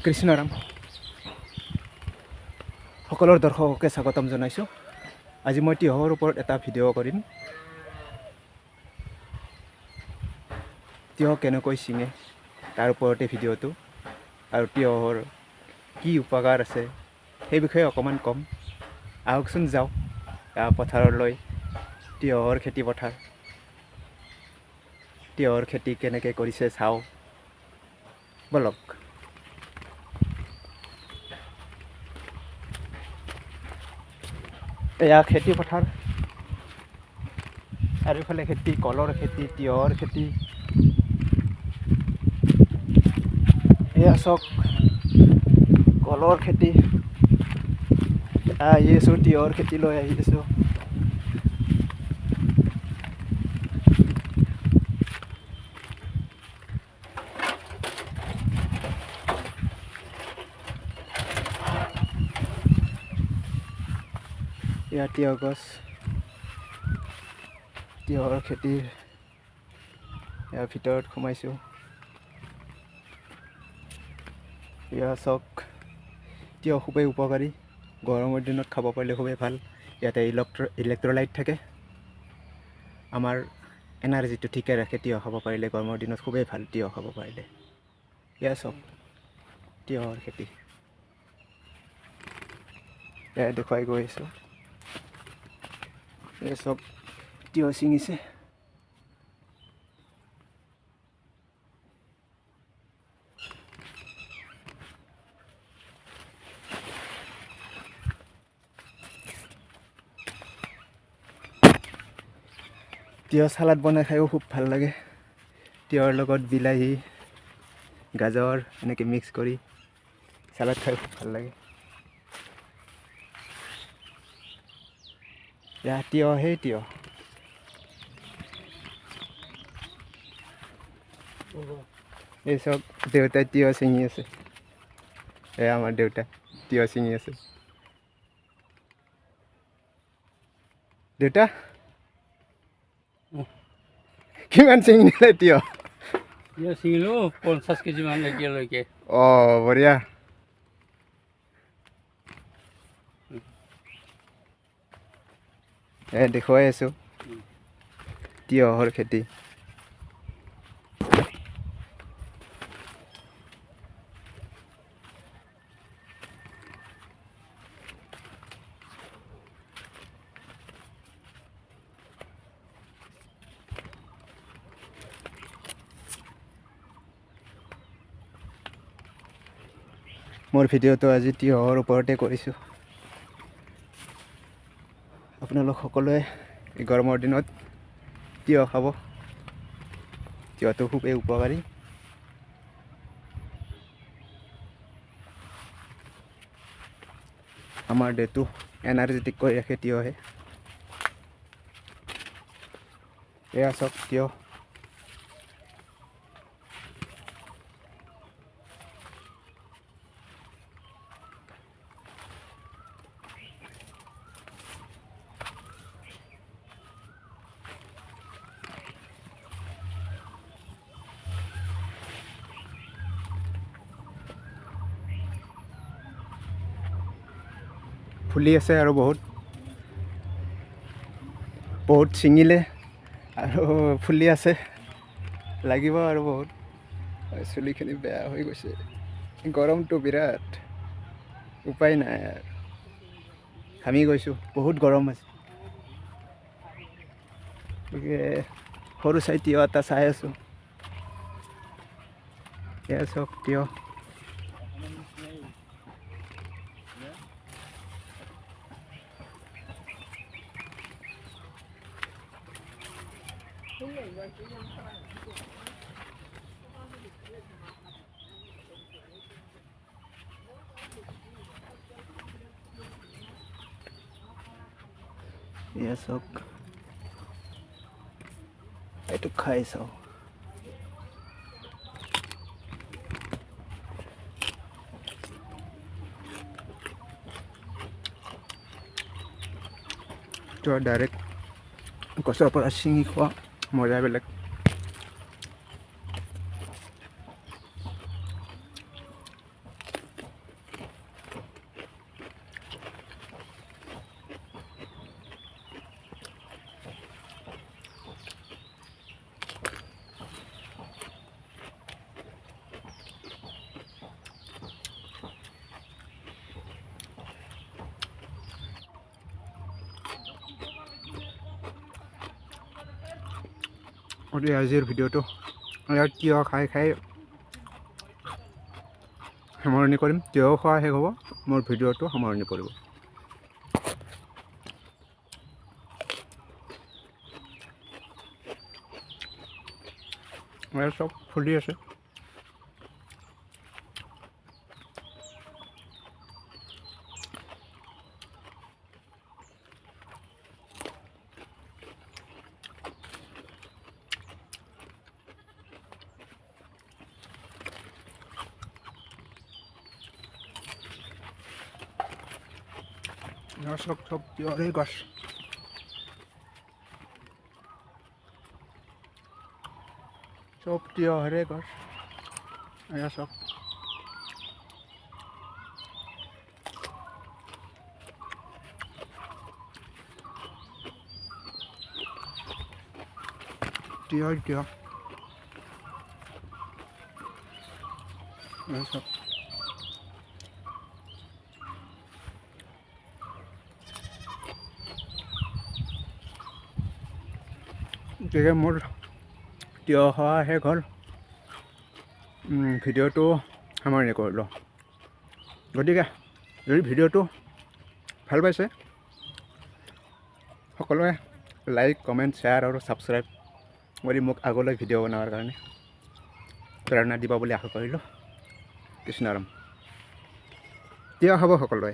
কৃষ্ণৰাম সকলৰ দৰ্শককে স্বাগতম জনাইছোঁ। আজি মই তিয়হৰ ওপৰত এটা ভিডিঅ' কৰিম। তিয়হ কেনেকৈ ছিঙে তাৰ ওপৰতে ভিডিঅ'টো, আৰু তিয়হৰ কি উপকাৰ আছে সেই বিষয়ে অকণমান ক'ম। আহকচোন যাওঁ পথাৰলৈ। তিয়হৰ খেতি পথাৰ, তিয়হৰ খেতি কেনেকৈ কৰিছে চাওঁ বলক। এয়া খেতি পথাৰ, চাৰিওফালে খেতি, কলৰ খেতি, তিয়হৰ খেতি। এয়া চাওক কলৰ খেতি, আহি আছোঁ তিয়হৰ খেতি লৈ আহি আছোঁ। এয়া তিয়হ গছ, তিয়হৰ খেতিৰ ইয়াৰ ভিতৰত সোমাইছোঁ। এয়া চাওক তিয়হ খুবেই উপকাৰী, গৰমৰ দিনত খাব পাৰিলে খুবেই ভাল। ইয়াতে ইলেক্ট্ৰলাইট থাকে, আমাৰ এনাৰ্জিটো ঠিকে ৰাখে। তিয়হ খাব পাৰিলে গৰমৰ দিনত খুবেই ভাল, তিয়হ খাব পাৰিলে। এয়া চাওক তিয়হৰ খেতি, এয়া দেখুৱাই গৈ আছোঁ। এই চব তিয়হ ছিঙিছে। তিয়হ চালাড বনাই খায়ো খুব ভাল লাগে। তিয়হৰ লগত বিলাহী, গাজৰ এনেকৈ মিক্স কৰি চালাড খাই খুব ভাল লাগে। এয়া তিয়হ, সেই তিয়হ। এই চব দেউতাই তিয়হ ছিঙি আছে। এয়া আমাৰ দেউতা তিয়হ ছিঙি আছে। দেউতা কিমান ছিঙিলে তিয়হ? তিয়হ ছিঙিলোঁ 50 কেজিমান এতিয়ালৈকে। অঁ বঢ়িয়া। দেখুৱাই আছোঁ তিয়হৰ খেতি। মোৰ ভিডিঅ'টো আজি তিয়হৰ ওপৰতে কৰিছোঁ। আপোনালোক সকলোৱে এই গৰমৰ দিনত তিয়হ খাব। তিয়হটো খুবেই উপকাৰী। আমাৰ দেহটো এনাৰ্জেটিক কৰি ৰাখে তিয়হে। এয়া চাওক তিয়হ। ফুলি আছে আৰু বহুত ছিঙিলে আৰু ফুলি আছে, লাগিব আৰু বহুত। চুলিখিনি বেয়া হৈ গৈছে, গৰমটো বিৰাট, উপায় নাই আৰু। ঘামি গৈছোঁ, বহুত গৰম আছে। গতিকে সৰু চাই তিয়হ এটা চাই আছোঁ। এয়া চাওক তিয়হ। এয়া চাওক, এইটো খাই চাওঁ। তো ডাইৰেক্ট গছৰ পৰা ছিঙি খোৱা মজা বেলেগ। আজিৰ ভিডিঅ'টো ইয়াত তিয়হ খাই খাই সামৰণি কৰিম। তিয়হ খোৱা শেষ হ'ব, মোৰ ভিডিঅ'টো সামৰণি পৰিব। চব ফুলি আছে। সব তিয়হৰে গছ। সব তিয়হৰে গছ। এয়া চব তিয়হ তিয়হ। এয়া চব গতিকে মোৰ তিয়হ খোৱা শেষ হ'ল। ভিডিঅ'টো সামৰণি কৰিলোঁ। গতিকে যদি ভিডিঅ'টো ভাল পাইছে সকলোৱে লাইক, কমেণ্ট, শ্বেয়াৰ আৰু ছাবস্ক্ৰাইব কৰি মোক আগলৈ ভিডিঅ' বনোৱাৰ কাৰণে প্ৰেৰণা দিব বুলি আশা কৰিলোঁ। কৃষ্ণাৰাম। তিয়হ খাব সকলোৱে।